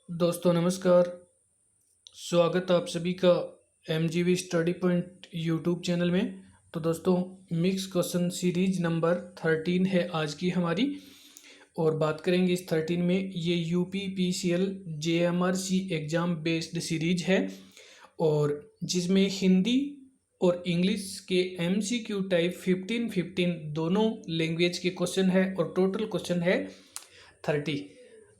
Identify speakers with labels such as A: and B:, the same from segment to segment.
A: दोस्तों नमस्कार। स्वागत आप सभी का MGV study point YouTube channel में। तो दोस्तों मिक्स क्वेश्चन सीरीज नंबर 13 है आज की हमारी, और बात करेंगे इस 13 में। ये UPPCL JMRC exam based series है, और जिसमें हिंदी और इंग्लिश के MCQ टाइप 15 दोनों लैंग्वेज के क्वेश्चन है, और टोटल क्वेश्चन है 30।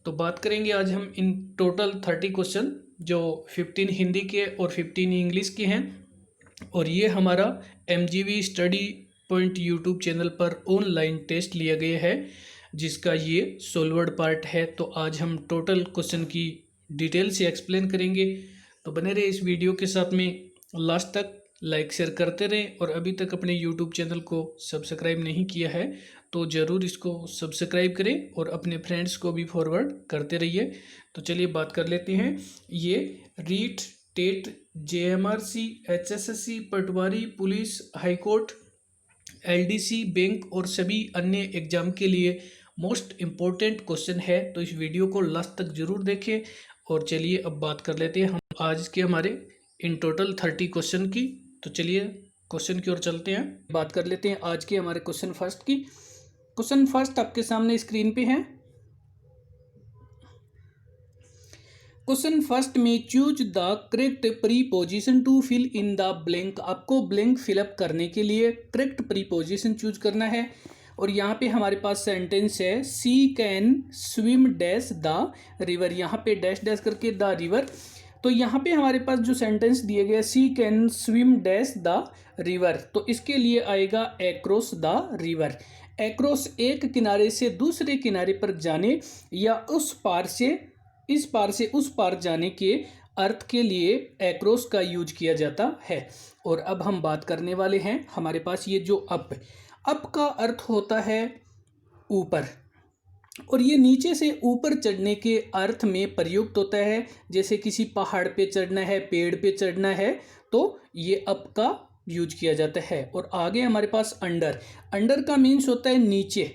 A: तो बात करेंगे आज हम इन टोटल 30 क्वेश्चन, जो 15 हिंदी के और 15 इंग्लिश के हैं। और ये हमारा MGV study point YouTube channel पर ऑनलाइन टेस्ट लिया गया है, जिसका ये सोल्वर्ड पार्ट है। तो आज हम टोटल क्वेश्चन की डिटेल से एक्सप्लेन करेंगे। तो बने रहे इस वीडियो के साथ में लास्ट तक, लाइक शेयर करते रहें। और अभी तक अपने यूट्यूब चैनल को सब्सक्राइब नहीं किया है तो ज़रूर इसको सब्सक्राइब करें, और अपने फ्रेंड्स को भी फॉरवर्ड करते रहिए। तो चलिए बात कर लेते हैं। ये रीट, टेट, JMRC, HSSC, पटवारी, पुलिस, हाईकोर्ट, LDC, बैंक और सभी अन्य एग्जाम के लिए मोस्ट इम्पोर्टेंट क्वेश्चन है। तो इस वीडियो को लास्ट तक जरूर देखें। और चलिए अब बात कर लेते हैं हम आज के हमारे इन टोटल 30 क्वेश्चन की। तो चलिए क्वेश्चन की ओर चलते हैं, बात कर लेते हैं आज के हमारे क्वेश्चन फर्स्ट की। क्वेश्चन फर्स्ट आपके सामने स्क्रीन पे है। क्वेश्चन फर्स्ट में choose the correct preposition to fill in the blank. आपको ब्लैंक फिलअप करने के लिए करेक्ट प्रीपोजिशन चूज करना है। और यहाँ पे हमारे पास सेंटेंस है she can swim dash the river. यहाँ पे डैश डैश करके द रिवर। तो यहाँ पे हमारे पास जो सेंटेंस दिए गए she can swim dash the river, तो इसके लिए आएगा एक्रॉस द रिवर। एक्रॉस एक किनारे से दूसरे किनारे पर जाने, या उस पार से इस पार से उस पार जाने के अर्थ के लिए एक्रॉस का यूज किया जाता है। और अब हम बात करने वाले हैं, हमारे पास ये जो अप का अर्थ होता है ऊपर, और ये नीचे से ऊपर चढ़ने के अर्थ में प्रयुक्त होता है। जैसे किसी पहाड़ पे चढ़ना है, पेड़ पे चढ़ना है, तो ये अप का यूज किया जाता है। और आगे हमारे पास अंडर का मीन्स होता है नीचे,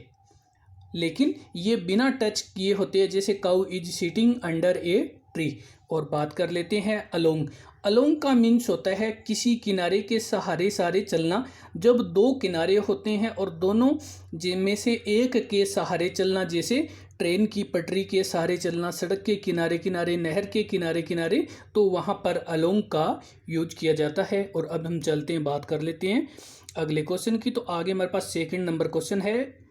A: लेकिन ये बिना टच किए होते हैं। जैसे cow is sitting under a tree. और बात कर लेते हैं अलोंग का मीन्स होता है किसी किनारे के सहारे सहारे चलना। जब दो किनारे होते हैं और दोनों जिनमें से एक के सहारे चलना, जैसे ट्रेन की पटरी के सहारे चलना, सड़क के किनारे किनारे, नहर के किनारे किनारे, तो वहाँ पर अलोंग का यूज किया जाता है। और अब हम चलते हैं, बात कर लेते हैं अगले क्वेश्चन की। तो आगे हमारे पास सेकंड नंबर क्वेश्चन है,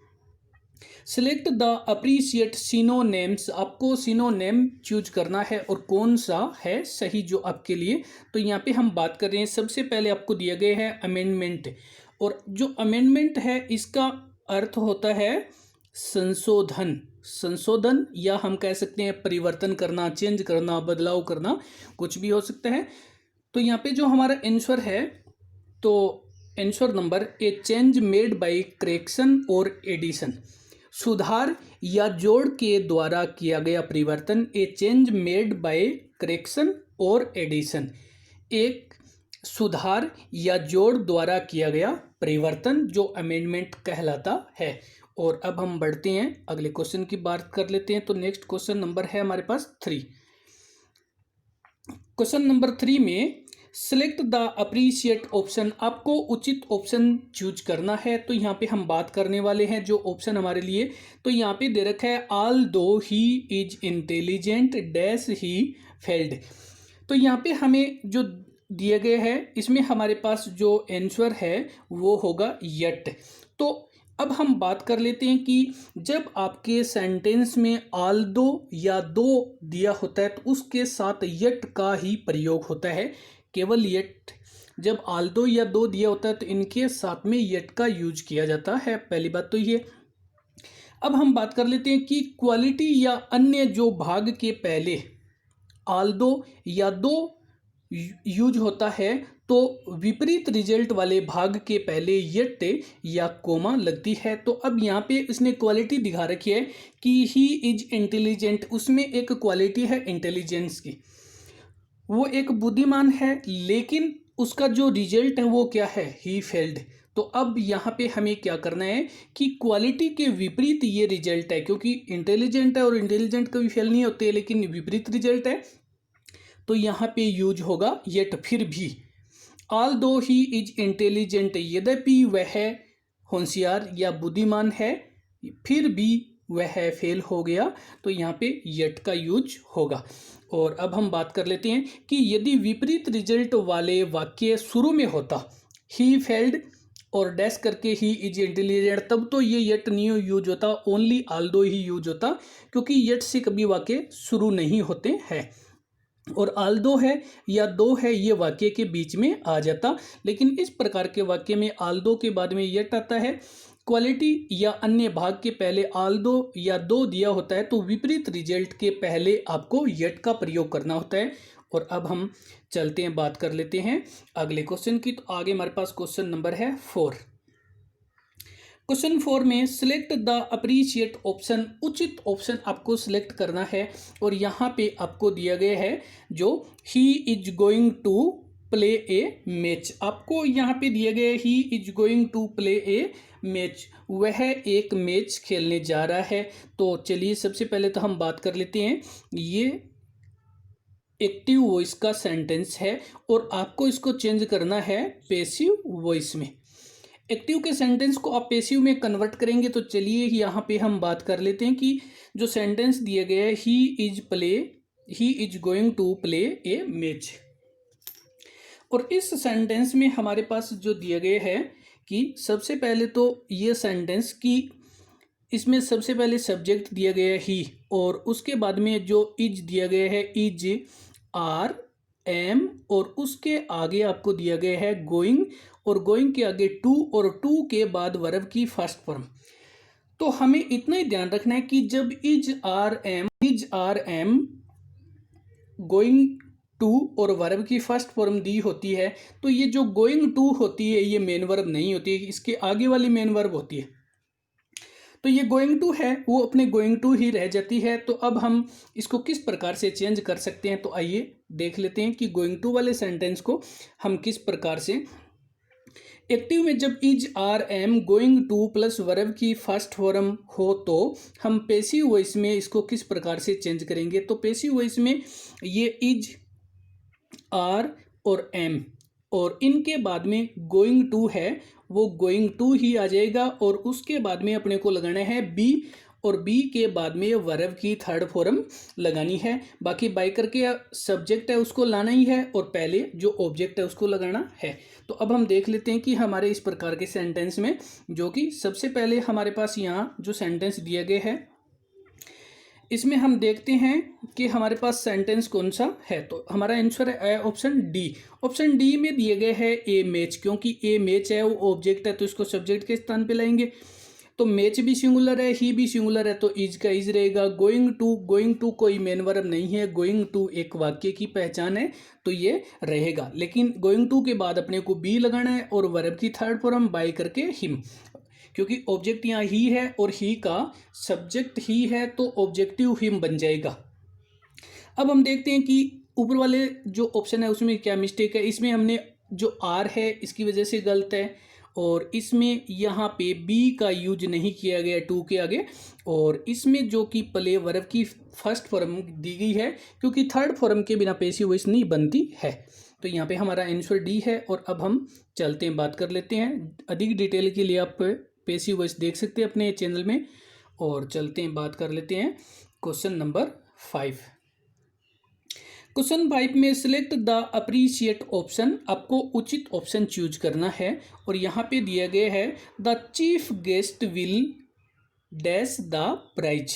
A: सिलेक्ट द अप्रीशिएट सिनोनेम्स। आपको सिनोनेम चूज करना है और कौन सा है सही जो आपके लिए। तो यहाँ पे हम बात कर रहे हैं, सबसे पहले आपको दिया गया है अमेंडमेंट। और जो अमेंडमेंट है इसका अर्थ होता है संशोधन, या हम कह सकते हैं परिवर्तन करना, चेंज करना, बदलाव करना, कुछ भी हो सकता है। तो यहाँ पे जो हमारा आंसर है, तो answer number A change made by correction और एडिशन। सुधार या जोड़ के द्वारा किया गया परिवर्तन, ए चेंज मेड बाय करेक्शन और एडिशन। एक सुधार या जोड़ द्वारा किया गया परिवर्तन जो अमेंडमेंट कहलाता है। और अब हम बढ़ते हैं अगले क्वेश्चन की बात कर लेते हैं। तो नेक्स्ट क्वेश्चन नंबर है हमारे पास 3। क्वेश्चन नंबर 3 में सिलेक्ट द अप्रीशिएट ऑप्शन। आपको उचित ऑप्शन चूज करना है। तो यहाँ पे हम बात करने वाले हैं जो ऑप्शन हमारे लिए, तो यहाँ पे दे रखा है ऑल दो he is intelligent dash he failed. तो यहाँ पे हमें जो दिए गए हैं, इसमें हमारे पास जो आंसर है वो होगा यट। तो अब हम बात कर लेते हैं कि जब आपके सेंटेंस में ऑल दो या दो दिया होता है, तो उसके साथ यट का ही प्रयोग होता है। केवल यट, जब ऑल दो या दो दिया होता है तो इनके साथ में यट का यूज किया जाता है। पहली बात तो ये। अब हम बात कर लेते हैं कि क्वालिटी या अन्य जो भाग के पहले ऑल दो या दो यूज होता है, तो विपरीत रिजल्ट वाले भाग के पहले यट या कोमा लगती है। तो अब यहाँ पे इसने क्वालिटी दिखा रखी है कि ही इज इंटेलिजेंट, उसमें एक क्वालिटी है इंटेलिजेंस की, वो एक बुद्धिमान है, लेकिन उसका जो रिजल्ट है वो क्या है, ही फेल्ड। तो अब यहाँ पे हमें क्या करना है कि क्वालिटी के विपरीत ये रिजल्ट है, क्योंकि इंटेलिजेंट है और इंटेलिजेंट कभी फेल नहीं होते, लेकिन विपरीत रिजल्ट है, तो यहाँ पे यूज होगा येट। फिर भी, ऑल दो ही इज इंटेलिजेंट, यद्यपि वह होशियार या बुद्धिमान है, फिर भी वह फेल हो गया, तो यहाँ पे येट का यूज होगा। और अब हम बात कर लेते हैं कि यदि विपरीत रिजल्ट वाले वाक्य शुरू में होता ही फेल्ड और डैश करके ही इज इंटेलिजेंट, तब तो ये येट नहीं यूज होता, ओनली ऑल्दो ही यूज होता, क्योंकि येट से कभी वाक्य शुरू नहीं होते हैं। और ऑल्दो है या दो है ये वाक्य के बीच में आ जाता, लेकिन इस प्रकार के वाक्य में ऑल्दो के बाद में येट आता है। क्वालिटी या अन्य भाग के पहले ऑल्दो या दो दिया होता है, तो विपरीत रिजल्ट के पहले आपको येट का प्रयोग करना होता है। और अब हम चलते हैं, बात कर लेते हैं अगले क्वेश्चन की। तो आगे हमारे पास क्वेश्चन नंबर है 4। क्वेश्चन 4 में सिलेक्ट द अप्रीशिएट ऑप्शन, उचित ऑप्शन आपको सिलेक्ट करना है। और यहाँ पे आपको दिया गया है जो he is going to play a match, आपको यहाँ पे दिया गया है he is going to play a match, वह एक मैच खेलने जा रहा है। तो चलिए सबसे पहले तो हम बात कर लेते हैं, ये एक्टिव वॉइस का सेंटेंस है और आपको इसको चेंज करना है पैसिव वॉइस में। एक्टिव के सेंटेंस को आप पैसिव में कन्वर्ट करेंगे, तो चलिए यहाँ पे हम बात कर लेते हैं कि जो सेंटेंस दिया गया है he is going to play a match, और इस सेंटेंस में हमारे पास जो दिया गया है कि सबसे पहले तो ये सेंटेंस की इसमें सबसे पहले सब्जेक्ट दिया गया है ही, और उसके बाद में जो इज दिया गया है इज आर एम, और उसके आगे आपको दिया गया है गोइंग, और गोइंग के आगे टू, और टू के बाद वर्ब की फर्स्ट फॉर्म। तो हमें इतना ही ध्यान रखना है कि जब is are am going to और वर्ब की फर्स्ट फॉर्म दी होती है, तो ये जो गोइंग टू होती है ये मेन वर्ब नहीं होती है, इसके आगे वाली मेन वर्ब होती है। तो ये गोइंग टू है वो अपने गोइंग टू ही रह जाती है। तो अब हम इसको किस प्रकार से चेंज कर सकते हैं, तो आइए देख लेते हैं कि गोइंग टू वाले सेंटेंस को हम किस प्रकार से, एक्टिव में जब is are am going two plus verb की फर्स्ट फॉर्म हो, तो हम पैसिव वॉइस में इसको किस प्रकार से चेंज करेंगे। तो पैसिव वॉइस में ये इज आर और एम और इनके बाद में गोइंग टू है, वो गोइंग टू ही आ जाएगा, और उसके बाद में अपने को लगाना है बी, और बी के बाद में वर्ब की थर्ड फॉर्म लगानी है। बाकी बाय करके सब्जेक्ट है उसको लाना ही है, और पहले जो ऑब्जेक्ट है उसको लगाना है। तो अब हम देख लेते हैं कि हमारे इस प्रकार के सेंटेंस में, जो कि सबसे पहले हमारे पास यहाँ जो सेंटेंस दिया गया है, इसमें हम देखते हैं कि हमारे पास सेंटेंस कौन सा है। तो हमारा आंसर है ऑप्शन डी। ऑप्शन डी में दिए गए है ए मैच, क्योंकि ए मैच है वो ऑब्जेक्ट है, तो इसको सब्जेक्ट के स्थान पे लाएंगे। तो मैच भी सिंगुलर है, ही भी सिंगुलर है, तो इज का इज रहेगा। गोइंग टू कोई मेन वर्ब नहीं है, गोइंग टू एक वाक्य की पहचान है, तो ये रहेगा। लेकिन गोइंग टू के बाद अपने को बी लगाना है, और वर्ब की थर्ड फॉर्म बाय करके हिम, क्योंकि ऑब्जेक्ट यहाँ ही है और ही का सब्जेक्ट ही है, तो ऑब्जेक्टिव हिम बन जाएगा। अब हम देखते हैं कि ऊपर वाले जो ऑप्शन है उसमें क्या मिस्टेक है। इसमें हमने जो आर है इसकी वजह से गलत है, और इसमें यहाँ पे बी का यूज नहीं किया गया टू के आगे, और इसमें जो कि प्ले वर्ब की फर्स्ट फॉर्म दी गई है, क्योंकि थर्ड फॉर्म के बिना पैसिव वॉइस नहीं बनती है। तो यहाँ पे हमारा आंसर डी है। और अब हम चलते हैं, बात कर लेते हैं, अधिक डिटेल के लिए आप पैसिव वॉइस देख सकते हैं अपने चैनल में। और चलते हैं, बात कर लेते हैं क्वेश्चन नंबर 5। क्वेश्चन 5 में सिलेक्ट द अप्रीशिएट ऑप्शन, आपको उचित ऑप्शन चूज करना है। और यहाँ पे दिया गया है the chief guest will dash the prize,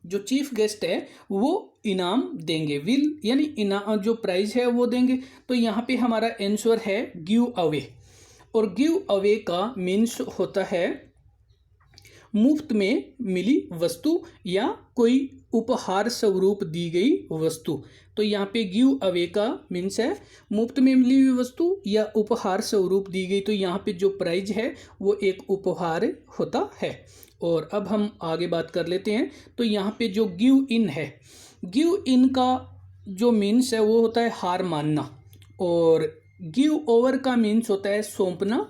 A: जो चीफ गेस्ट है वो इनाम देंगे, विल यानी इनाम, जो प्राइज है वो देंगे। तो यहाँ पे हमारा आंसर है गिव अवे, और गिव अवे का मीन्स होता है मुफ्त में मिली वस्तु या कोई उपहार स्वरूप दी गई वस्तु। तो यहाँ पे गिव अवे का मीन्स है मुफ्त में मिली हुई वस्तु या उपहार स्वरूप दी गई। तो यहाँ पे जो प्राइज है वो एक उपहार होता है। और अब हम आगे बात कर लेते हैं। तो यहाँ पे जो गिव इन है, गिव इन का जो मीन्स है वो होता है हार मानना, और गिव ओवर का मीन्स होता है सौंपना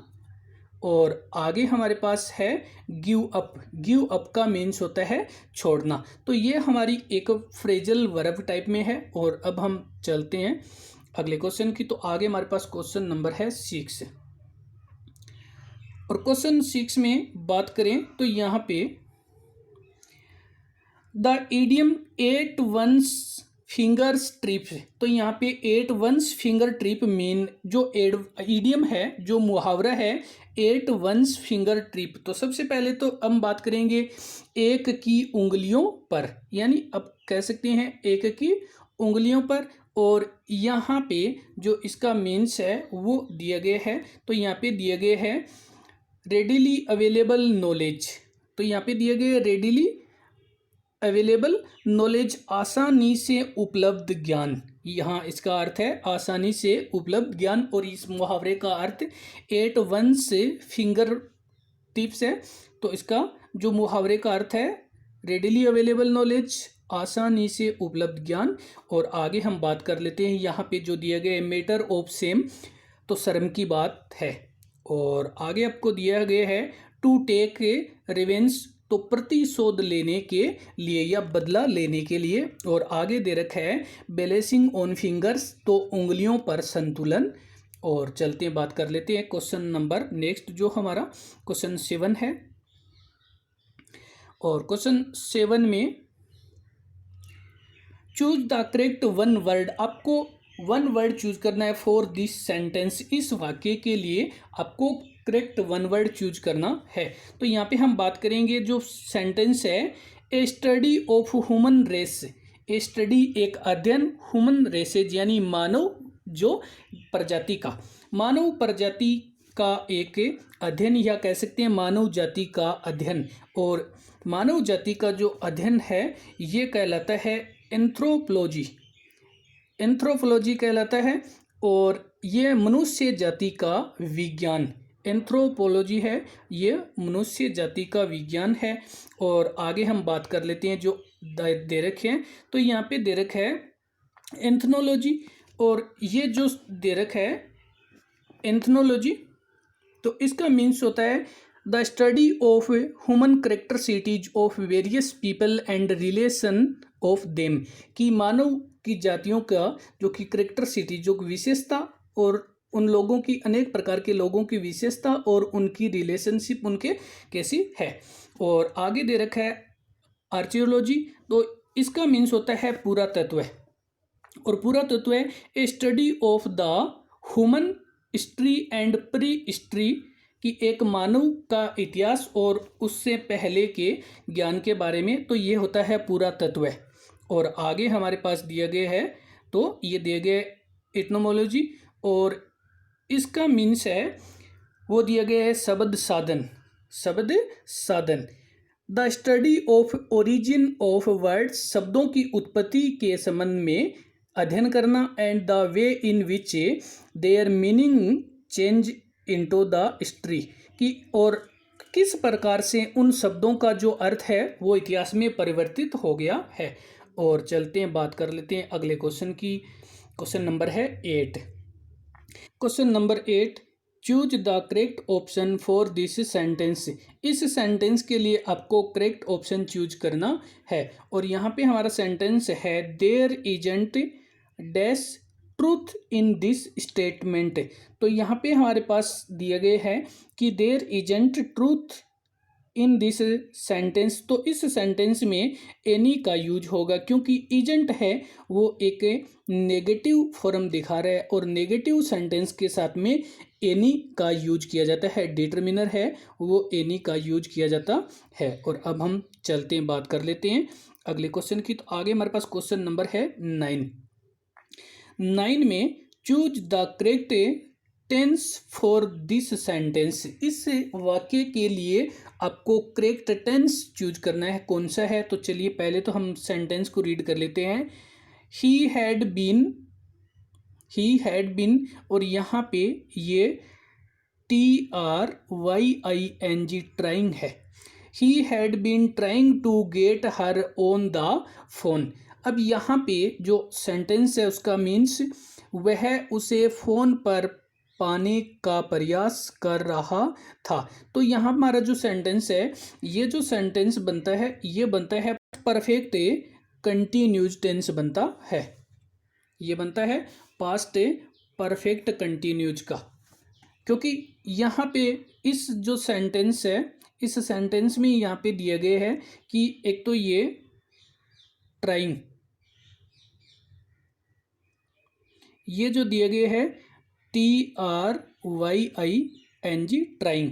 A: और आगे हमारे पास है गिव अप। गिव अप का मीन्स होता है छोड़ना। तो ये हमारी एक फ्रेजल वर्ब टाइप में है। और अब हम चलते हैं अगले क्वेश्चन की। तो आगे हमारे पास क्वेश्चन नंबर है 6। और क्वेश्चन 6 में बात करें तो यहाँ पे the idiom at one's fingers trip. तो यहाँ पे at one's finger trip mean जो इडियम है, जो मुहावरा है एट वंस फिंगर ट्रिप। तो सबसे पहले तो हम बात करेंगे एक की उंगलियों पर, यानी अब कह सकते हैं एक की उंगलियों पर। और यहाँ पे जो इसका मीन्स है वो दिया गया है। तो यहाँ पे दिए गए हैं रेडिली अवेलेबल नॉलेज। तो यहाँ पे दिए गए रेडिली अवेलेबल नॉलेज, आसानी से उपलब्ध ज्ञान। यहाँ इसका अर्थ है आसानी से उपलब्ध ज्ञान। और इस मुहावरे का अर्थ एट वंस फिंगर टिप्स है। तो इसका जो मुहावरे का अर्थ है रेडिली अवेलेबल नॉलेज, आसानी से उपलब्ध ज्ञान। और आगे हम बात कर लेते हैं यहाँ पे जो दिया गया मैटर ऑफ सेम, तो शर्म की बात है। और आगे आपको दिया गया है टू टेक रिवेंज, तो प्रतिशोध लेने के लिए या बदला लेने के लिए। और आगे दे रखा है बैलेंसिंग ऑन फिंगर्स, तो उंगलियों पर संतुलन। और चलते हैं बात कर लेते हैं क्वेश्चन नंबर नेक्स्ट जो हमारा क्वेश्चन 7 है। और क्वेश्चन 7 में choose the correct one word, आपको वन वर्ड चूज करना है फॉर दिस सेंटेंस। इस वाक्य के लिए आपको करेक्ट वन वर्ड चूज करना है। तो यहाँ पे हम बात करेंगे जो सेंटेंस है a study of human race. A study एक अध्ययन, ह्यूमन रेसेज यानी मानव जो प्रजाति का, मानव प्रजाति का एक अध्ययन, या कह सकते हैं मानव जाति का अध्ययन। और मानव जाति का जो अध्ययन है ये कहलाता है एंथ्रोपोलॉजी। एंथ्रोपोलॉजी कहलाता है। और ये मनुष्य जाति का विज्ञान, एंथ्रोपोलॉजी है, ये मनुष्य जाति का विज्ञान है। और आगे हम बात कर लेते हैं जो दे रखे हैं। तो यहाँ पे दे रखा है एंथ्रोलॉजी, और ये जो दे रखा है एंथ्रोलॉजी, तो इसका मीन्स होता है the study of human characteristics of various people and relation of them, कि मानव की जातियों का जो कि कैरेक्टरिस्टिक्स, जो विशेषता, और उन लोगों की, अनेक प्रकार के लोगों की विशेषता और उनकी रिलेशनशिप उनके कैसी है। और आगे दे रखा है आर्कियोलॉजी, तो इसका मीन्स होता है पुरातत्व। और पुरातत्व है a study of the human history and prehistory, कि एक मानव का इतिहास और उससे पहले के ज्ञान के बारे में। तो ये होता है पुरातत्व। और आगे हमारे पास दिया गया है, तो ये दिया गया एथनोमोलॉजी, और इसका मीन्स है वो दिया गया है शब्द साधन। शब्द साधन the study of origin of words, शब्दों की उत्पत्ति के संबंध में अध्ययन करना। And the way in which there meaning change into the history, की और किस प्रकार से उन शब्दों का जो अर्थ है वो इतिहास में परिवर्तित हो गया है। और चलते हैं बात कर लेते हैं अगले क्वेश्चन की। क्वेश्चन नंबर है 8। Question number 8, choose the correct option for this sentence. इस सेंटेंस के लिए आपको करेक्ट ऑप्शन चूज करना है। और यहाँ पे हमारा सेंटेंस है there isn't dash truth in this statement. तो यहाँ पे हमारे पास दिया गया है कि there isn't truth in this sentence. तो इस सेंटेंस में एनी का यूज होगा, क्योंकि इजंट है वो एक नेगेटिव फॉर्म दिखा रहा है, और नेगेटिव सेंटेंस के साथ में एनी का यूज किया जाता है। डिटर्मिनर है वो एनी का यूज किया जाता है। और अब हम चलते हैं, बात कर लेते हैं अगले क्वेश्चन की। तो आगे हमारे पास क्वेश्चन नंबर है 9। 9 में choose the correct tense for this sentence. इस वाक्य के लिए आपको करेक्ट टेंस चूज करना है। कौन सा है? तो चलिए पहले तो हम सेंटेंस को रीड कर लेते हैं। ही हैड बीन, और यहाँ पे ये TRYING ट्राइंग है। He had been trying to get her on the phone. अब यहाँ पे जो सेंटेंस है उसका मीन्स वह उसे फ़ोन पर पाने का प्रयास कर रहा था। तो यहाँ हमारा जो सेंटेंस है, ये जो सेंटेंस बनता है ये बनता है परफेक्ट कंटिन्यूज टेंस बनता है। ये बनता है पास्ट परफेक्ट कंटिन्यूज का, क्योंकि यहाँ पे इस जो सेंटेंस है इस सेंटेंस में यहाँ पे दिए गए हैं कि एक तो ये ट्राइंग, ये जो दिए गए हैं TRYING ट्राइंग,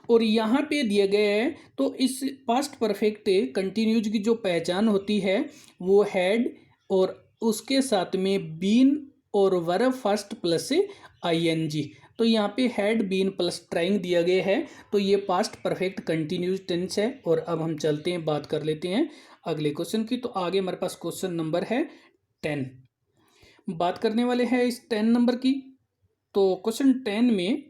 A: और यहाँ पे दिए गए हैं तो इस पास्ट परफेक्ट कंटिन्यूज की जो पहचान होती है वो हैड और उसके साथ में बीन और वर्ब फर्स्ट प्लस ING। तो यहाँ पे हैड बीन प्लस ट्राइंग दिया गया है, तो ये पास्ट परफेक्ट कंटिन्यूज टेंस है। और अब हम चलते हैं, बात कर लेते हैं अगले क्वेश्चन की। तो आगे हमारे पास क्वेश्चन नंबर है 10, बात करने वाले हैं इस 10 नंबर की। तो क्वेश्चन 10 में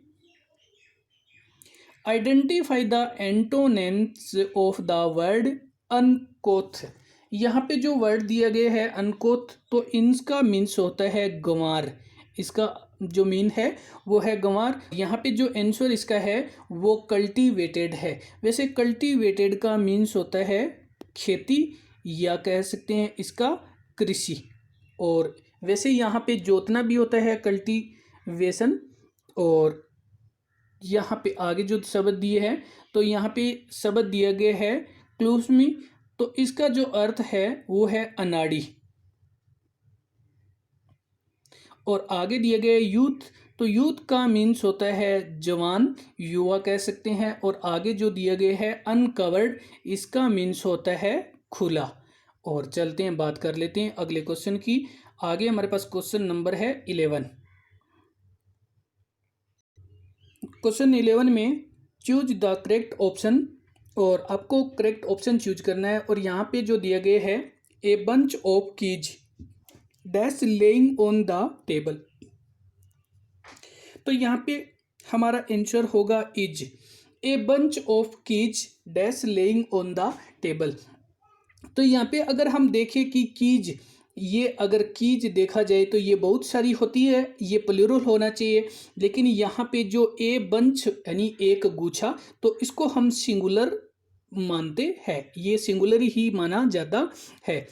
A: identify the antonyms of the word uncouth. यहाँ पे जो वर्ड दिया गया है अनकोथ, तो इनका मीन्स होता है गंवार। इसका जो मीन है वो है गंवार। यहाँ पे जो आंसर इसका है वो कल्टीवेटेड है। वैसे कल्टीवेटेड का मीन्स होता है खेती, या कह सकते हैं इसका कृषि। और वैसे यहाँ पे जोतना भी होता है कल्टीवेशन। और यहाँ पे आगे जो शब्द दिए हैं, तो यहाँ पे शब्द दिया गया है क्लूस्मी, तो इसका जो अर्थ है वो है अनाड़ी। और आगे दिए गए यूथ, तो यूथ का मीन्स होता है जवान, युवा कह सकते हैं। और आगे जो दिया गया है अनकवर्ड, इसका मीन्स होता है खुला। और चलते हैं, बात कर लेते हैं अगले क्वेश्चन की। आगे हमारे पास क्वेश्चन नंबर है 11। क्वेश्चन 11 में चूज द करेक्ट ऑप्शन, और आपको करेक्ट ऑप्शन चूज करना है। और यहाँ पे जो दिया गया है a bunch of keys dash laying on the table, तो यहाँ पे हमारा आंसर होगा is. A bunch of keys dash laying on the table. तो यहाँ पे अगर हम देखें कि कीज, ये अगर कीज देखा जाए तो ये बहुत सारी होती है, ये प्लूरल होना चाहिए। लेकिन यहाँ पे जो ए बंच यानी एक गुच्छा, तो इसको हम सिंगुलर मानते हैं, ये सिंगुलर ही माना जाता है।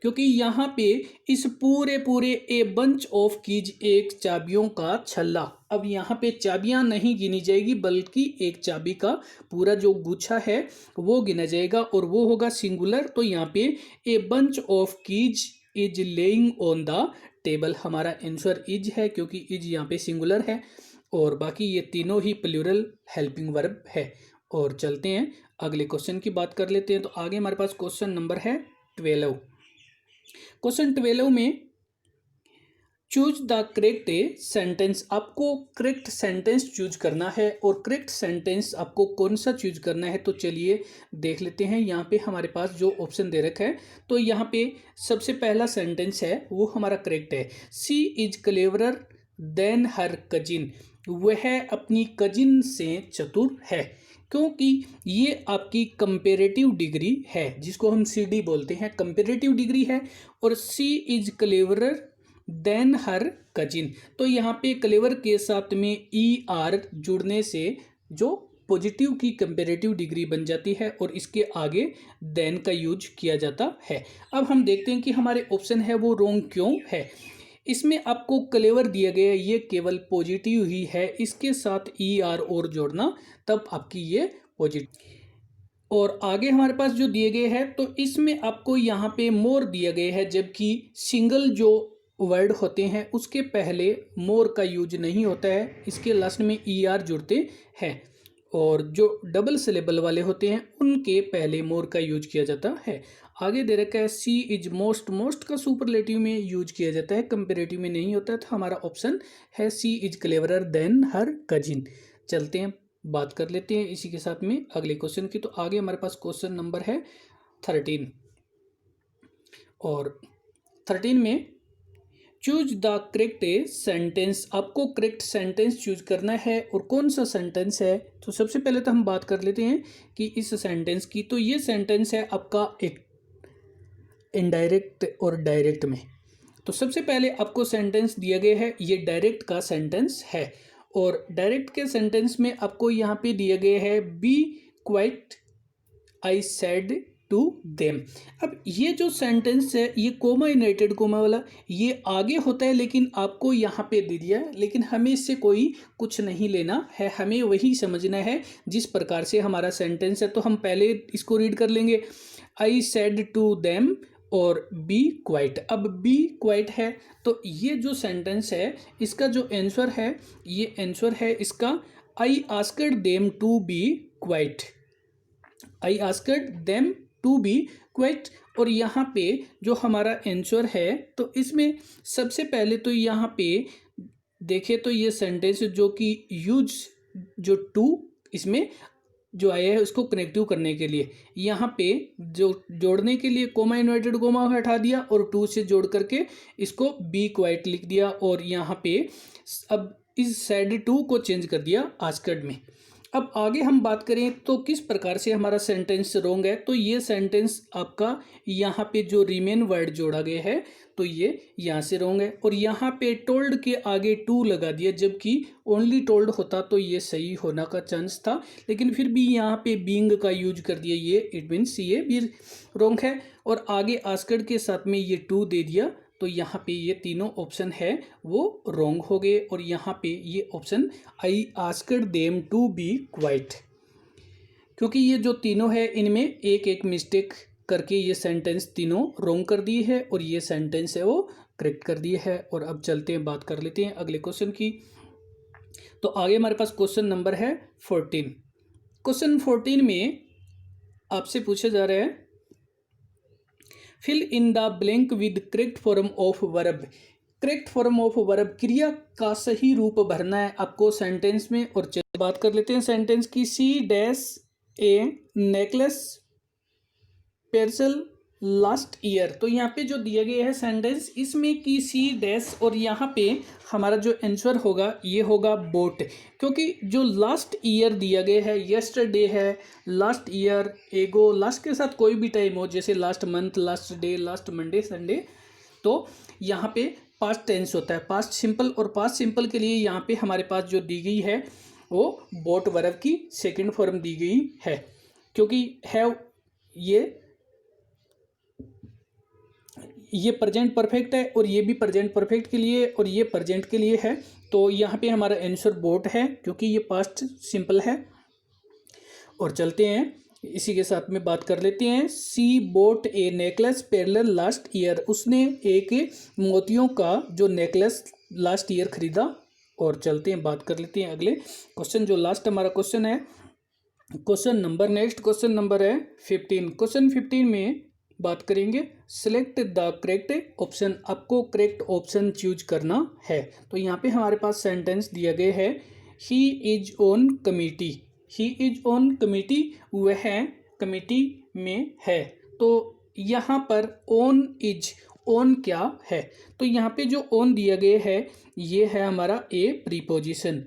A: क्योंकि यहाँ पे इस पूरे ए बंच ऑफ कीज एक चाबियों का छल्ला। अब यहाँ पे चाबियां नहीं गिनी जाएगी, बल्कि एक चाबी का पूरा जो गुच्छा है वो गिना जाएगा, और वो होगा सिंगुलर। तो यहाँ पे a bunch of keys is laying on the table, हमारा आंसर इज है, क्योंकि इज यहाँ पे सिंगुलर है। और बाकी ये तीनों ही प्लूरल हेल्पिंग वर्ब है। और चलते हैं अगले क्वेश्चन की बात कर लेते हैं। तो आगे हमारे पास क्वेश्चन नंबर है 12। क्वेश्चन 12 में चूज द करेक्ट सेंटेंस, आपको करेक्ट सेंटेंस चूज करना है। और करेक्ट सेंटेंस आपको कौन सा चूज करना है, तो चलिए देख लेते हैं। यहाँ पे हमारे पास जो ऑप्शन दे रखा है, तो यहाँ पे सबसे पहला सेंटेंस है वो हमारा करेक्ट है। She is cleverer than her cousin, वह अपनी कजिन से चतुर है। क्योंकि ये आपकी कंपेरेटिव डिग्री है, जिसको हम CD बोलते हैं, कंपेरेटिव डिग्री है। और she is cleverer than her cousin, तो यहाँ पे क्लेवर के साथ में ER जुड़ने से जो पॉजिटिव की कंपेरेटिव डिग्री बन जाती है, और इसके आगे देन का यूज किया जाता है। अब हम देखते हैं कि हमारे ऑप्शन है वो रॉन्ग क्यों है। इसमें आपको क्लेवर दिया गया है, ये केवल पॉजिटिव ही है, इसके साथ ER और जोड़ना तब आपकी ये पॉजिटिव। और आगे हमारे पास जो दिए गए हैं, तो इसमें आपको यहाँ पे मोर दिया गया है, जबकि सिंगल जो वर्ड होते हैं उसके पहले मोर का यूज नहीं होता है, इसके लास्ट में ER जुड़ते हैं। और जो डबल सिलेबल वाले होते हैं उनके पहले मोर का यूज किया जाता है। आगे दे रखा है सी इज मोस्ट, मोस्ट का सुपरलेटिव में यूज किया जाता है, कंपेरेटिव में नहीं होता है। तो हमारा ऑप्शन है she is cleverer than her cousin. चलते हैं, बात कर लेते हैं इसी के साथ में अगले क्वेश्चन की। तो आगे हमारे पास क्वेश्चन नंबर है 13। और 13 में चूज द करेक्ट सेंटेंस, आपको करेक्ट सेंटेंस चूज करना है। और कौन सा सेंटेंस है, तो सबसे पहले तो हम बात कर लेते हैं कि इस सेंटेंस की। तो ये सेंटेंस है आपका एक इनडायरेक्ट और डायरेक्ट में। तो सबसे पहले आपको सेंटेंस दिया गया है, ये डायरेक्ट का सेंटेंस है और डायरेक्ट के सेंटेंस में आपको यहाँ पे दिया गया है be quiet I said to them. अब ये जो सेंटेंस है ये कोमा यूनाइटेड कोमा वाला ये आगे होता है, लेकिन आपको यहाँ पे दे दिया है, लेकिन हमें इससे कोई कुछ नहीं लेना है, हमें वही समझना है जिस प्रकार से हमारा सेंटेंस है। तो हम पहले इसको रीड कर लेंगे, आई सेड टू देम और बी क्वाइट। अब बी क्वाइट है तो ये जो सेंटेंस है इसका जो आंसर है, ये आंसर है इसका I asked them to be quiet. I asked them to be quiet. और यहाँ पे जो हमारा आंसर है तो इसमें सबसे पहले तो यहाँ पे देखें तो ये सेंटेंस जो कि यूज जो टू इसमें जो आया है उसको कनेक्टिव करने के लिए यहाँ पे जो जोड़ने के लिए कोमा इन्वर्टेड कोमा हटा दिया और टू से जोड़ करके इसको बी क्वाइट लिख दिया और यहाँ पे अब इस साइड टू को चेंज कर दिया आस्क्ड में। अब आगे हम बात करें तो किस प्रकार से हमारा सेंटेंस रोंग है, तो ये सेंटेंस आपका यहाँ पे जो रिमेन वर्ड जोड़ा गया है तो ये यहाँ से रोंग है और यहाँ पे टोल्ड के आगे टू लगा दिया, जबकि ओनली टोल्ड होता तो ये सही होना का चांस था, लेकिन फिर भी यहाँ पे बीइंग का यूज कर दिया, ये इट मीन्स ये भी रोंग है। और आगे आस्क्ड के साथ में ये टू दे दिया तो यहाँ पे ये तीनों ऑप्शन है वो रोंग हो गए और यहाँ पे ये option I asked them to be quiet, क्योंकि ये जो तीनों है इनमें एक एक मिस्टेक करके ये सेंटेंस तीनों रोंग कर दी है और ये सेंटेंस है वो करेक्ट कर दी है। और अब चलते हैं बात कर लेते हैं अगले क्वेश्चन की। तो आगे हमारे पास क्वेश्चन नंबर है 14। क्वेश्चन 14 में आपसे पूछा जा रहा है fill in the blank with correct form of verb. Correct form of verb क्रिया का सही रूप भरना है आपको सेंटेंस में। और चलिए बात कर लेते हैं सेंटेंस की। She dash a necklace parcel last year. तो यहाँ पे जो दिया गया है सेंटेंस इसमें की सी डैश और यहाँ पे हमारा जो आंसर होगा ये होगा बोट, क्योंकि जो लास्ट ईयर दिया गया है यस्टरडे है, लास्ट ईयर एगो, लास्ट के साथ कोई भी टाइम हो जैसे last month, last day, last Monday, Sunday, तो यहाँ पे पास्ट टेंस होता है। पास्ट सिंपल और पास्ट सिंपल के लिए यहाँ पे हमारे पास जो दी गई है वो बोट वर्ब की सेकेंड फॉर्म दी गई है, क्योंकि हैव ये प्रेजेंट परफेक्ट है और ये भी प्रेजेंट परफेक्ट के लिए और ये प्रेजेंट के लिए है। तो यहाँ पे हमारा आंसर बोट है क्योंकि ये पास्ट सिंपल है। और चलते हैं इसी के साथ में बात कर लेते हैं। She bought a necklace parallel last year. उसने एक मोतियों का जो नेकलेस लास्ट ईयर खरीदा। और चलते हैं बात कर लेते हैं अगले क्वेश्चन, जो लास्ट हमारा क्वेश्चन है। नेक्स्ट क्वेश्चन नंबर है 15। क्वेश्चन 15 में बात करेंगे सिलेक्ट द करेक्ट ऑप्शन। आपको करेक्ट ऑप्शन चूज करना है। तो यहाँ पे हमारे पास सेंटेंस दिया गया है he is on committee. He is on committee, वह कमिटी में है। तो यहाँ पर ऑन इज, ऑन क्या है, तो यहाँ पे जो ऑन दिया गया है ये है हमारा ए preposition.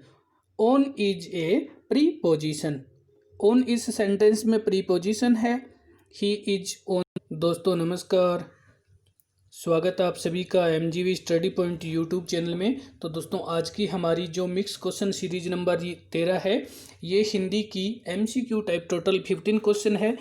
A: On is a preposition. On इस सेंटेंस में प्रीपोजिशन है। He is on. दोस्तों नमस्कार, स्वागत है आप सभी का MGV study point YouTube channel में। तो दोस्तों आज की हमारी जो मिक्स क्वेश्चन सीरीज नंबर 13 है, ये हिंदी की MCQ टाइप टोटल 15 क्वेश्चन है।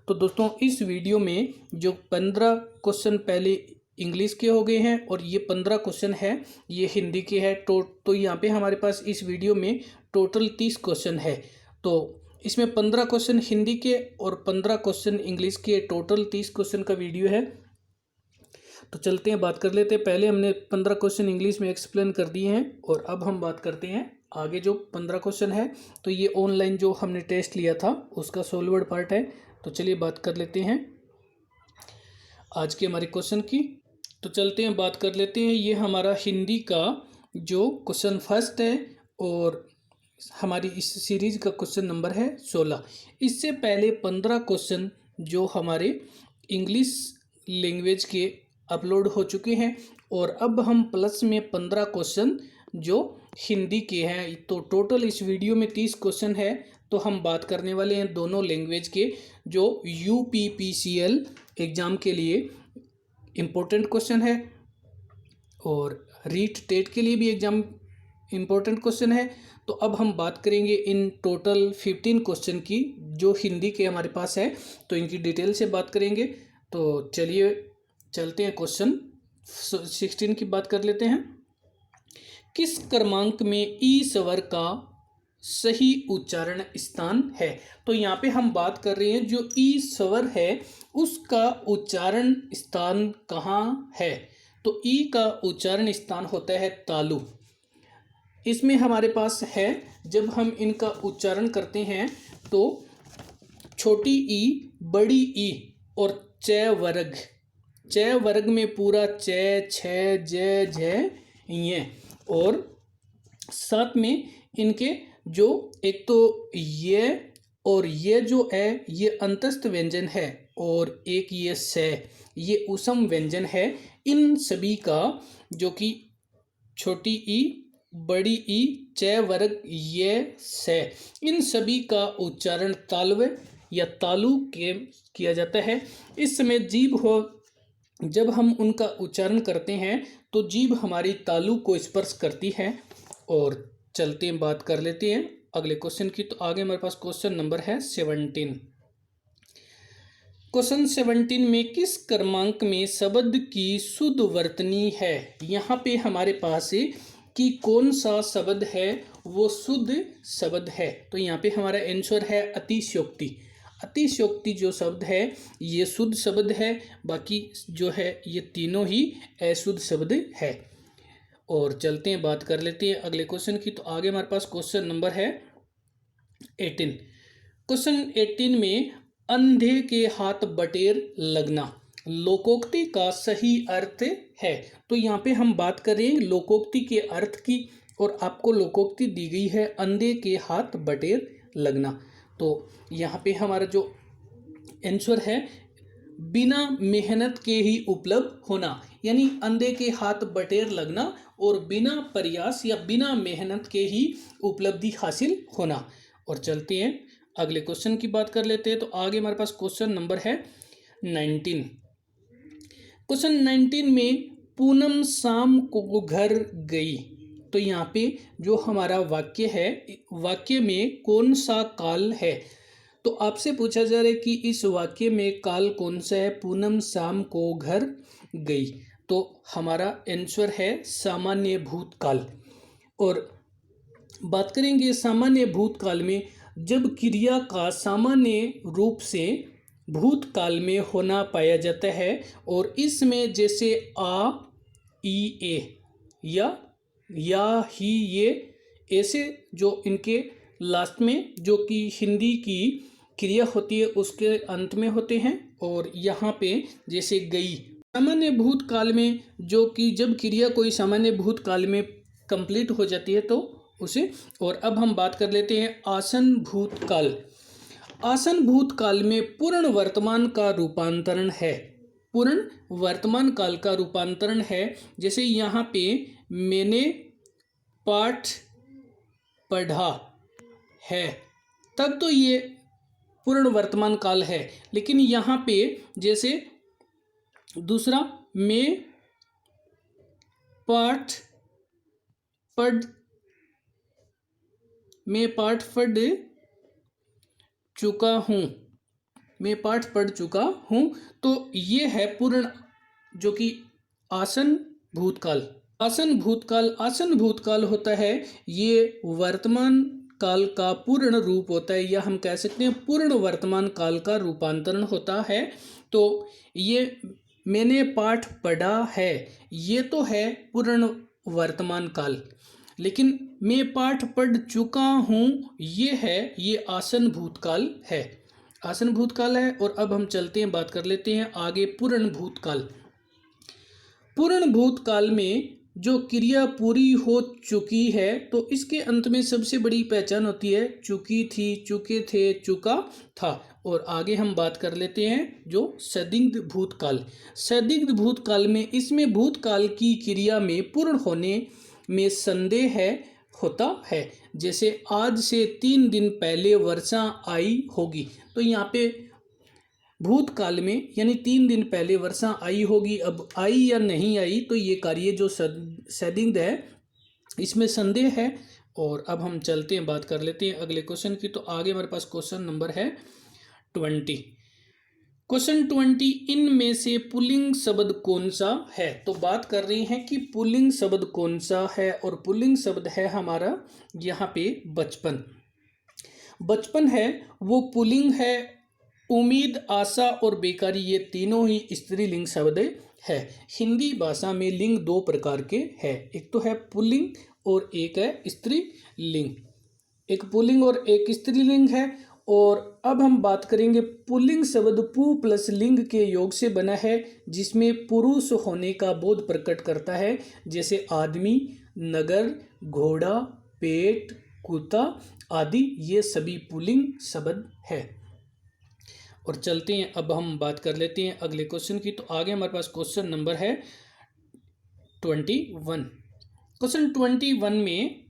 A: तो दोस्तों इस वीडियो में जो 15 क्वेश्चन पहले इंग्लिश के हो गए हैं और ये 15 क्वेश्चन है ये हिंदी के हैं। तो यहाँ पे हमारे पास इस वीडियो में टोटल 30 क्वेश्चन है। तो इसमें 15 क्वेश्चन हिंदी के और 15 क्वेश्चन इंग्लिश के, टोटल 30 क्वेश्चन का वीडियो है। तो चलते हैं बात कर लेते हैं। पहले हमने 15 क्वेश्चन इंग्लिश में एक्सप्लेन कर दिए हैं और अब हम बात करते हैं आगे जो 15 क्वेश्चन है। तो ये ऑनलाइन जो हमने टेस्ट लिया था उसका सोल्वर्ड पार्ट है। तो चलिए बात कर लेते हैं आज के हमारे क्वेश्चन की। तो चलते हैं बात कर लेते हैं। ये हमारा हिंदी का जो क्वेश्चन फर्स्ट है और हमारी इस सीरीज का क्वेश्चन नंबर है 16। इससे पहले 15 क्वेश्चन जो हमारे इंग्लिश लैंग्वेज के अपलोड हो चुके हैं और अब हम प्लस में 15 क्वेश्चन जो हिंदी के हैं। तो टोटल इस वीडियो में 30 क्वेश्चन है। तो हम बात करने वाले हैं दोनों लैंग्वेज के जो UPPCL एग्ज़ाम के लिए इम्पोर्टेंट क्वेश्चन है। और रीट टेट के लिए भी एग्जाम इम्पोर्टेंट क्वेश्चन है। तो अब हम बात करेंगे इन टोटल 15 क्वेश्चन की जो हिंदी के हमारे पास है, तो इनकी डिटेल से बात करेंगे। तो चलिए चलते हैं क्वेश्चन 16 की बात कर लेते हैं। किस क्रमांक में ई स्वर का सही उच्चारण स्थान है? तो यहाँ पे हम बात कर रहे हैं जो ई स्वर है उसका उच्चारण स्थान कहाँ है। तो ई का उच्चारण स्थान होता है तालु। इसमें हमारे पास है, जब हम इनका उच्चारण करते हैं तो छोटी ई, बड़ी ई और च वर्ग में पूरा च, छ, ज, झ, ये, और साथ में इनके जो एक तो ये और ये जो है ये अंतस्थ व्यंजन है और एक ये स, ये उसम व्यंजन है। इन सभी का जो कि छोटी ई, बड़ी ई, च वर्ग, ये, स, इन सभी का उच्चारण तालव्य या तालु के किया जाता है। इस समय जीभ हो, जब हम उनका उच्चारण करते हैं तो जीभ हमारी तालु को स्पर्श करती है। और चलते हैं बात कर लेते हैं अगले क्वेश्चन की। तो आगे हमारे पास क्वेश्चन नंबर है 17। क्वेश्चन 17 में किस क्रमांक में शब्द की शुद्ध वर्तनी है? यहाँ पे हमारे पास कि कौन सा शब्द है वो शुद्ध शब्द है। तो यहाँ पे हमारा आंसर है अतिशयोक्ति। अतिशयोक्ति जो शब्द है ये शुद्ध शब्द है, बाकी जो है ये तीनों ही अशुद्ध शब्द है। और चलते हैं बात कर लेते हैं अगले क्वेश्चन की। तो आगे हमारे पास क्वेश्चन नंबर है 18। क्वेश्चन 18 में अंधे के हाथ बटेर लगना लोकोक्ति का सही अर्थ है। तो यहाँ पे हम बात करें लोकोक्ति के अर्थ की, और आपको लोकोक्ति दी गई है अंधे के हाथ बटेर लगना। तो यहाँ पे हमारा जो आंसर है बिना मेहनत के ही उपलब्ध होना, यानी अंधे के हाथ बटेर लगना और बिना प्रयास या बिना मेहनत के ही उपलब्धि हासिल होना। और चलते हैं अगले क्वेश्चन की बात कर लेते हैं। तो आगे हमारे पास क्वेश्चन नंबर है 19। क्वेश्चन 19 में पूनम शाम को घर गई। तो यहाँ पे जो हमारा वाक्य है, वाक्य में कौन सा काल है? तो आपसे पूछा जा रहा है कि इस वाक्य में काल कौन सा है? पूनम शाम को घर गई। तो हमारा आंसर है सामान्य भूतकाल। और बात करेंगे सामान्य भूतकाल में, जब क्रिया का सामान्य रूप से भूतकाल में होना पाया जाता है और इसमें जैसे आ, ई, ए या ही, ये ऐसे जो इनके लास्ट में जो कि हिंदी की क्रिया होती है उसके अंत में होते हैं। और यहाँ पे जैसे गई सामान्य भूतकाल में, जो कि जब क्रिया कोई सामान्य भूतकाल में कंप्लीट हो जाती है तो उसे। और अब हम बात कर लेते हैं आसन भूतकाल। आसन भूतकाल में पूर्ण वर्तमान का रूपांतरण है। पूर्ण वर्तमान काल का रूपांतरण है, जैसे यहाँ पे मैंने पाठ पढ़ा है, तब तो ये पूर्ण वर्तमान काल है। लेकिन यहाँ पे जैसे दूसरा, मैं पाठ पढ़ चुका हूँ, मैं पाठ पढ़ चुका हूँ, तो ये है पूर्ण जो कि आसन भूतकाल। आसन भूतकाल होता है, ये वर्तमान काल का पूर्ण रूप होता है, या हम कह सकते हैं पूर्ण वर्तमान काल का रूपांतरण होता है। तो ये मैंने पाठ पढ़ा है, ये तो है पूर्ण वर्तमान काल। लेकिन मैं पाठ पढ़ चुका हूँ, ये आसन भूतकाल है। आसन भूतकाल है। और अब हम चलते हैं, बात कर लेते हैं आगे पूर्ण भूतकाल। पूर्ण भूतकाल में जो क्रिया पूरी हो चुकी है, तो इसके अंत में सबसे बड़ी पहचान होती है चुकी थी, चुके थे, चुका था। और आगे हम बात कर लेते हैं जो संदिग्ध भूतकाल। संदिग्ध भूतकाल में इसमें भूतकाल की क्रिया में पूर्ण होने में संदेह होता है, जैसे आज से 3 दिन पहले वर्षा आई होगी। तो यहाँ पे भूतकाल में यानी 3 दिन पहले वर्षा आई होगी। अब आई या नहीं आई तो ये कार्य जो संदिग्ध है, इसमें संदेह है। और अब हम चलते हैं, बात कर लेते हैं अगले क्वेश्चन की। तो आगे हमारे पास क्वेश्चन नंबर है 20। क्वेश्चन 20, इनमें से पुल्लिंग शब्द कौन सा है। तो बात कर रही हैं कि पुल्लिंग शब्द कौन सा है, और पुल्लिंग शब्द है हमारा यहाँ पे बचपन। बचपन है वो पुल्लिंग है। उम्मीद, आशा और बेकारी ये तीनों ही स्त्रीलिंग शब्द है। हिंदी भाषा में लिंग 2 प्रकार के हैं, एक तो है पुल्लिंग और एक है स्त्रीलिंग। एक पुल्लिंग और एक स्त्रीलिंग है। और अब हम बात करेंगे, पुल्लिंग शब्द पु प्लस लिंग के योग से बना है, जिसमें पुरुष होने का बोध प्रकट करता है, जैसे आदमी, नगर, घोड़ा, पेट, कुत्ता आदि, ये सभी पुल्लिंग शब्द है। और चलते हैं, अब हम बात कर लेते हैं अगले क्वेश्चन की। तो आगे हमारे पास क्वेश्चन नंबर है 21। क्वेश्चन 21 में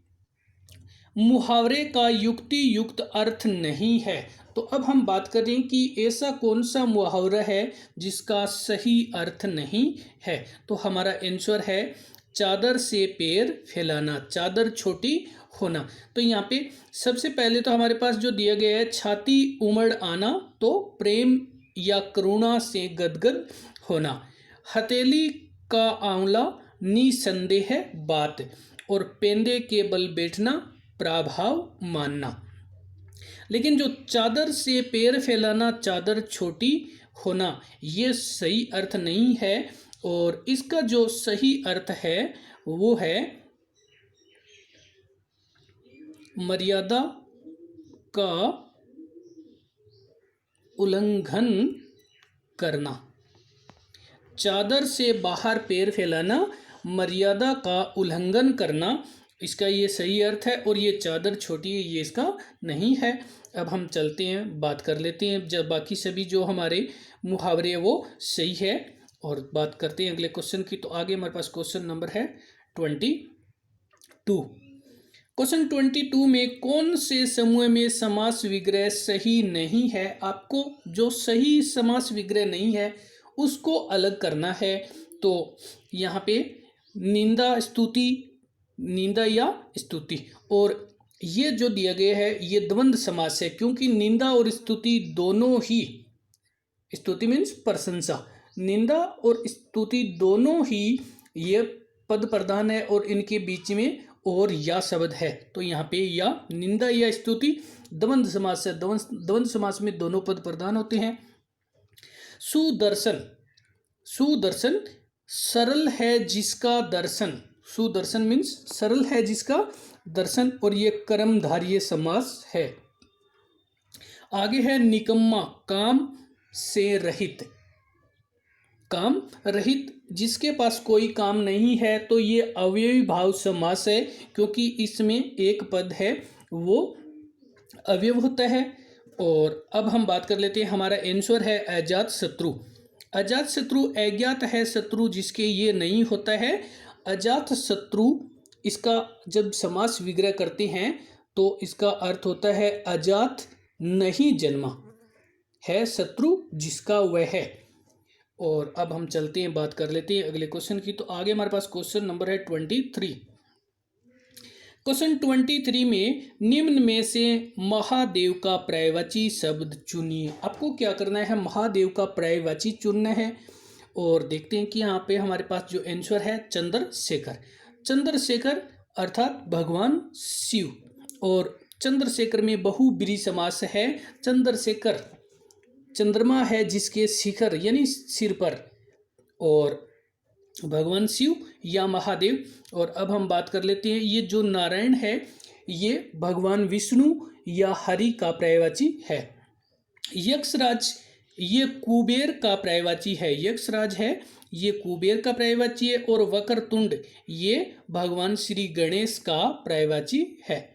A: मुहावरे का युक्ति युक्त अर्थ नहीं है। तो अब हम बात करें कि ऐसा कौन सा मुहावरा है जिसका सही अर्थ नहीं है। तो हमारा आंसर है चादर से पैर फैलाना, चादर छोटी होना। तो यहाँ पे सबसे पहले तो हमारे पास जो दिया गया है, छाती उमड़ आना, तो प्रेम या करुणा से गदगद होना। हथेली का आंवला निसंदेह बात, और पेंदे के बल बैठना प्रभाव मानना। लेकिन जो चादर से पैर फैलाना, चादर छोटी होना, ये सही अर्थ नहीं है। और इसका जो सही अर्थ है वो है मर्यादा का उल्लंघन करना। चादर से बाहर पैर फैलाना, मर्यादा का उल्लंघन करना, इसका ये सही अर्थ है। और ये चादर छोटी है, ये इसका नहीं है। अब हम चलते हैं, बात कर लेते हैं, जब बाकी सभी जो हमारे मुहावरे हैं वो सही है। और बात करते हैं अगले क्वेश्चन की। तो आगे हमारे पास क्वेश्चन नंबर है 22। क्वेश्चन 22 में कौन से समूह में समास विग्रह सही नहीं है। आपको जो सही समास विग्रह नहीं है उसको अलग करना है। तो यहाँ पे निंदा स्तुति, निंदा या स्तुति, और ये जो दिया गया है ये द्वंद्व समास है, क्योंकि निंदा और स्तुति दोनों ही, स्तुति मीन्स प्रशंसा, निंदा और स्तुति दोनों ही ये पद प्रधान है, और इनके बीच में और या शब्द है। तो यहाँ पे या, निंदा या स्तुति द्वंद्व समास है। द्वंद्व समास में दोनों पद प्रधान होते हैं। सुदर्शन, सुदर्शन सरल है जिसका दर्शन, सुदर्शन मीन्स सरल है जिसका दर्शन, और ये कर्मधारय समास है। आगे है निकम्मा, काम से रहित, काम रहित, जिसके पास कोई काम नहीं है, तो ये अवयवी भाव समास है, क्योंकि इसमें एक पद है वो अवयव होता है। और अब हम बात कर लेते हैं, हमारा आंसर है अजात शत्रु। अजात शत्रु अज्ञात है शत्रु जिसके ये नहीं होता है। अजात शत्रु, इसका जब समास विग्रह करते हैं तो इसका अर्थ होता है अजात नहीं जन्मा है शत्रु जिसका वह है। और अब हम चलते हैं, बात कर लेते हैं अगले क्वेश्चन की। तो आगे हमारे पास क्वेश्चन नंबर है 23। क्वेश्चन 23 में निम्न में से महादेव का पर्यायवाची शब्द चुनिए। आपको क्या करना है, महादेव का पर्यायवाची चुनना है। और देखते हैं कि यहाँ पे हमारे पास जो आंसर है चंद्रशेखर। चंद्रशेखर अर्थात भगवान शिव, और चंद्रशेखर में बहुब्रीहि समास है। चंद्रशेखर चंद्रमा है जिसके शिखर यानी सिर पर, और भगवान शिव या महादेव। और अब हम बात कर लेते हैं, ये जो नारायण है ये भगवान विष्णु या हरि का पर्यायवाची है। यक्षराज ये कुबेर का पर्यायवाची है, यक्षराज है ये कुबेर का पर्यायवाची है। और वक्रतुंड ये भगवान श्री गणेश का पर्यायवाची है।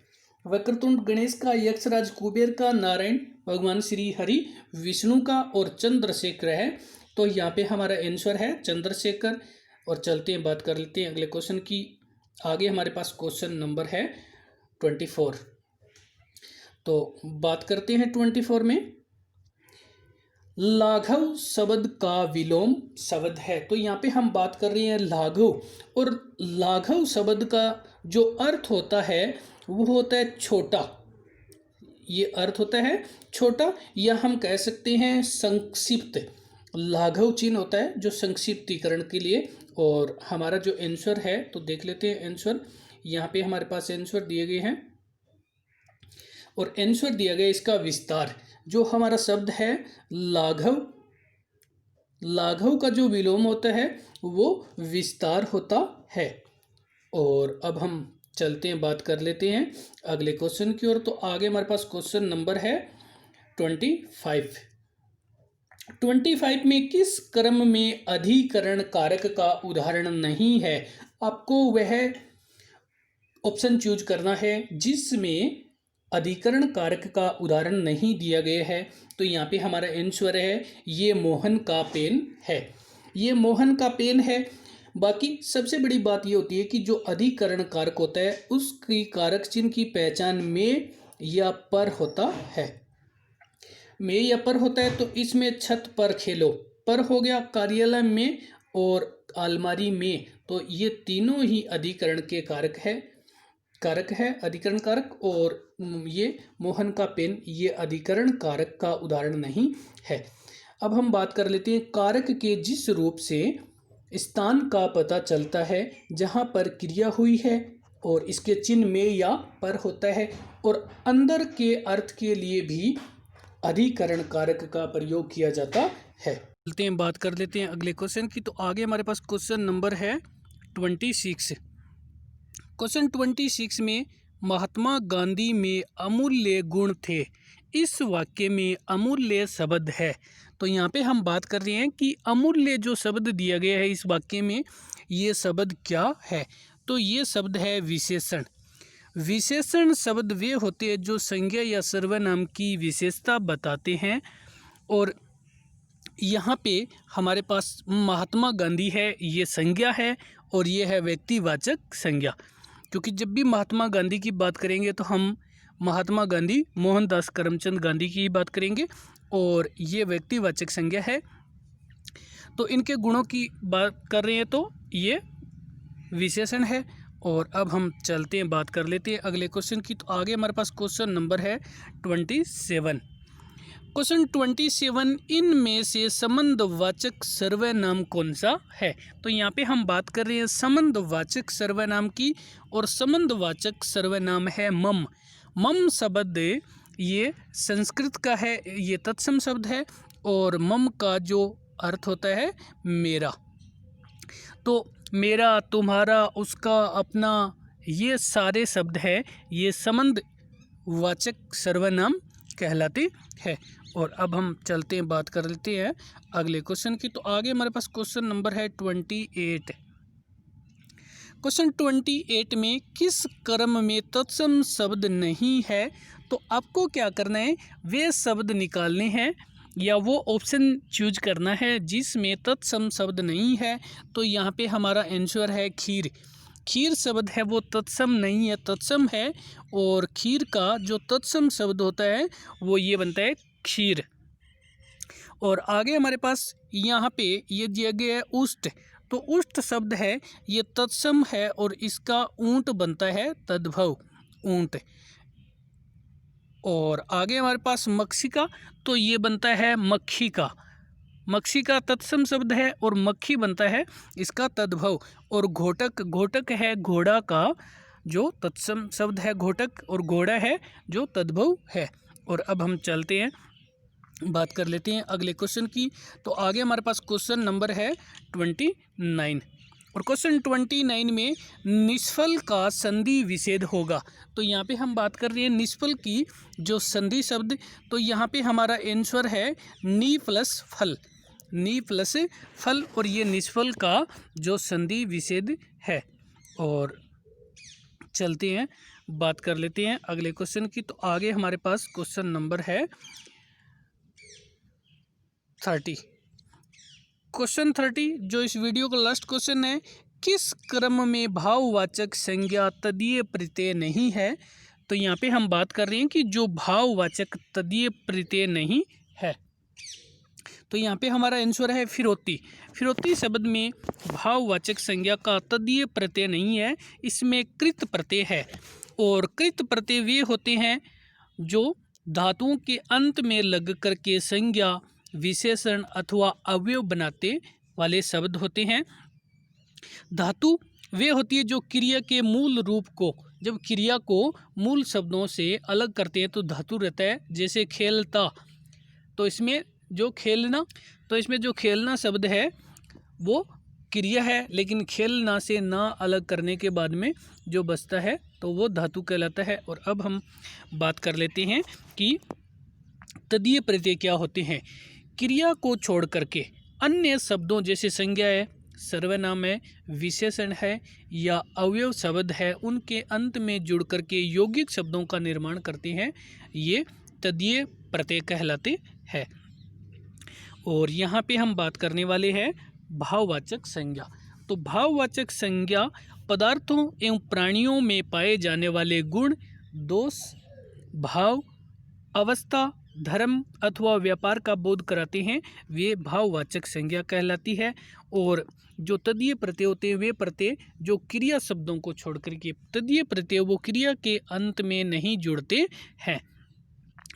A: वक्रतुंड गणेश का, यक्षराज कुबेर का, नारायण भगवान श्री हरि विष्णु का, और चंद्रशेखर है। तो यहाँ पे हमारा आंसर है चंद्रशेखर। और चलते हैं, बात कर लेते हैं अगले क्वेश्चन की। आगे हमारे पास क्वेश्चन नंबर है 24। तो बात करते हैं 24 में, लाघव शब्द का विलोम शब्द है। तो यहाँ पे हम बात कर रहे हैं लाघव, और लाघव शब्द का जो अर्थ होता है वो होता है छोटा। ये अर्थ होता है छोटा, या हम कह सकते हैं संक्षिप्त। लाघव चिन्ह होता है जो संक्षिप्तीकरण के लिए। और हमारा जो आंसर है तो देख लेते हैं आंसर। यहाँ पे हमारे पास आंसर दिए गए हैं, और आंसर दिया गया इसका विस्तार। जो हमारा शब्द है लाघव, लाघव का जो विलोम होता है वो विस्तार होता है। और अब हम चलते हैं, बात कर लेते हैं अगले क्वेश्चन की ओर। तो आगे हमारे पास क्वेश्चन नंबर है 25। 25 में किस क्रम में अधिकरण कारक का उदाहरण नहीं है? आपको वह ऑप्शन चूज करना है जिसमें अधिकरण कारक का उदाहरण नहीं दिया गया है। तो यहाँ पे हमारा आंसर है ये मोहन का पेन है। ये मोहन का पेन है। बाकी सबसे बड़ी बात ये होती है कि जो अधिकरण कारक होता है उसकी कारक चिन्ह की पहचान में या पर होता है। में या पर होता है, तो इसमें छत पर खेलो पर हो गया, कार्यालय में और अलमारी में, तो ये तीनों ही अधिकरण के कारक है अधिकरण कारक। और ये मोहन का पेन ये अधिकरण कारक का उदाहरण नहीं है। अब हम बात कर लेते हैं कारक के जिस रूप से स्थान का पता चलता है जहाँ पर क्रिया हुई है और इसके चिन्ह में या पर होता है, और अंदर के अर्थ के लिए भी अधिकरण कारक का प्रयोग किया जाता है। चलते हैं, बात कर लेते हैं अगले क्वेश्चन की। तो आगे हमारे पास क्वेश्चन नंबर है 26। क्वेश्चन 26 में महात्मा गांधी में अमूल्य गुण थे, इस वाक्य में अमूल्य शब्द है। तो यहाँ पे हम बात कर रहे हैं कि अमूल्य जो शब्द दिया गया है इस वाक्य में, ये शब्द क्या है? तो ये शब्द है विशेषण। विशेषण शब्द वे होते हैं जो संज्ञा या सर्वनाम की विशेषता बताते हैं। और यहाँ पे हमारे पास महात्मा गांधी है, ये संज्ञा है, और ये है व्यक्तिवाचक संज्ञा। क्योंकि जब भी महात्मा गांधी की बात करेंगे तो हम महात्मा गांधी मोहनदास करमचंद गांधी की ही बात करेंगे, और ये व्यक्तिवाचक संज्ञा है। तो इनके गुणों की बात कर रहे हैं तो ये विशेषण है। और अब हम चलते हैं, बात कर लेते हैं अगले क्वेश्चन की। तो आगे हमारे पास क्वेश्चन नंबर है 27। क्वेश्चन 27, इनमें से संबंधवाचक सर्वनाम कौन सा है? तो यहाँ पे हम बात कर रहे हैं संबंधवाचक सर्वनाम की, और संबंधवाचक सर्वनाम है मम। मम शब्द ये संस्कृत का है, ये तत्सम शब्द है, और मम का जो अर्थ होता है मेरा। तो मेरा, तुम्हारा, उसका, अपना, ये सारे शब्द है ये संबंधवाचक सर्वनाम कहलाते हैं। और अब हम चलते हैं, बात कर लेते हैं अगले क्वेश्चन की। तो आगे हमारे पास क्वेश्चन नंबर है 28। क्वेश्चन 28 में किस क्रम में तत्सम शब्द नहीं है? तो आपको क्या करना है, वे शब्द निकालने हैं या वो ऑप्शन चूज करना है जिसमें तत्सम शब्द नहीं है। तो यहाँ पे हमारा आंसर है खीर। खीर शब्द है वो तत्सम नहीं है, तत्सम है। और खीर का जो तत्सम शब्द होता है वो ये बनता है क्षीर। और आगे हमारे पास यहाँ पे ये दिया गया है उष्ट। तो उष्ट शब्द है ये तत्सम है, और इसका ऊंट बनता है तद्भव, ऊंट। और आगे हमारे पास मक्षिका, तो ये बनता है मक्खी का। मक्षी का तत्सम शब्द है और मक्खी बनता है इसका तद्भव। और घोटक, घोटक है घोड़ा का जो तत्सम शब्द है घोटक, और घोड़ा है जो तद्भव है। और अब हम चलते हैं, बात कर लेते हैं अगले क्वेश्चन की। तो आगे हमारे पास क्वेश्चन नंबर है 29। और क्वेश्चन 29 में निष्फल का संधि विच्छेद होगा। तो यहाँ पे हम बात कर रहे हैं निष्फल की जो संधि शब्द। तो यहाँ पे हमारा आंसर है नी प्लस फल, नी प्लस फल, और ये निष्फल का जो संधि विच्छेद है। और चलते हैं, बात कर लेते हैं अगले क्वेश्चन की। तो आगे हमारे पास क्वेश्चन नंबर है 30। क्वेश्चन 30 जो इस वीडियो का लास्ट क्वेश्चन है, किस क्रम में भाववाचक संज्ञा तदीय प्रत्यय नहीं है? तो यहाँ पे हम बात कर रहे हैं कि जो भाववाचक तदीय प्रत्यय नहीं है। तो यहाँ पे हमारा आंसर है फिरौती। फिरौती शब्द में भाववाचक संज्ञा का तदीय प्रत्यय नहीं है, इसमें कृत प्रत्यय है। और कृत प्रत्यय वे होते हैं जो धातुओं के अंत में लग करके संज्ञा, विशेषण अथवा अवयव बनाते वाले शब्द होते हैं। धातु वे होती है जो क्रिया के मूल रूप को, जब क्रिया को मूल शब्दों से अलग करते हैं तो धातु रहता है। जैसे खेलता, तो इसमें जो खेलना शब्द है वो क्रिया है, लेकिन खेलना से ना अलग करने के बाद में जो बचता है तो वो धातु कहलाता है। और अब हम बात कर लेते हैं कि तदीय प्रत्यय क्या होते हैं। क्रिया को छोड़ करके अन्य शब्दों जैसे संज्ञा है, सर्वनाम है, विशेषण है या अवयव शब्द है, उनके अंत में जुड़ करके यौगिक शब्दों का निर्माण करते हैं, ये तदीय प्रत्यय कहलाते हैं। और यहाँ पे हम बात करने वाले हैं भाववाचक संज्ञा। तो भाववाचक संज्ञा पदार्थों एवं प्राणियों में पाए जाने वाले गुण, दोष, भाव, अवस्था, धर्म अथवा व्यापार का बोध कराते हैं, वे भाववाचक संज्ञा कहलाती है। और जो तदीय प्रत्यय होते हैं वे प्रत्यय जो क्रिया शब्दों को छोड़ करके, तदीय प्रत्यय वो क्रिया के अंत में नहीं जुड़ते हैं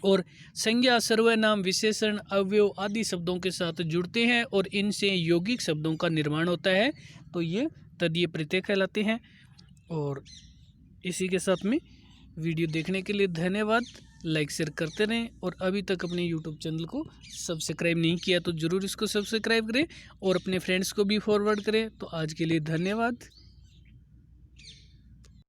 A: और संज्ञा, सर्वनाम, विशेषण, अवयव आदि शब्दों के साथ जुड़ते हैं और इनसे यौगिक शब्दों का निर्माण होता है, तो ये तदीय प्रत्यय कहलाते हैं। और इसी के साथ में वीडियो देखने के लिए धन्यवाद। लाइक शेयर करते रहें और अभी तक अपने यूट्यूब चैनल को सब्सक्राइब नहीं किया तो ज़रूर इसको सब्सक्राइब करें और अपने फ्रेंड्स को भी फॉरवर्ड करें। तो आज के लिए धन्यवाद।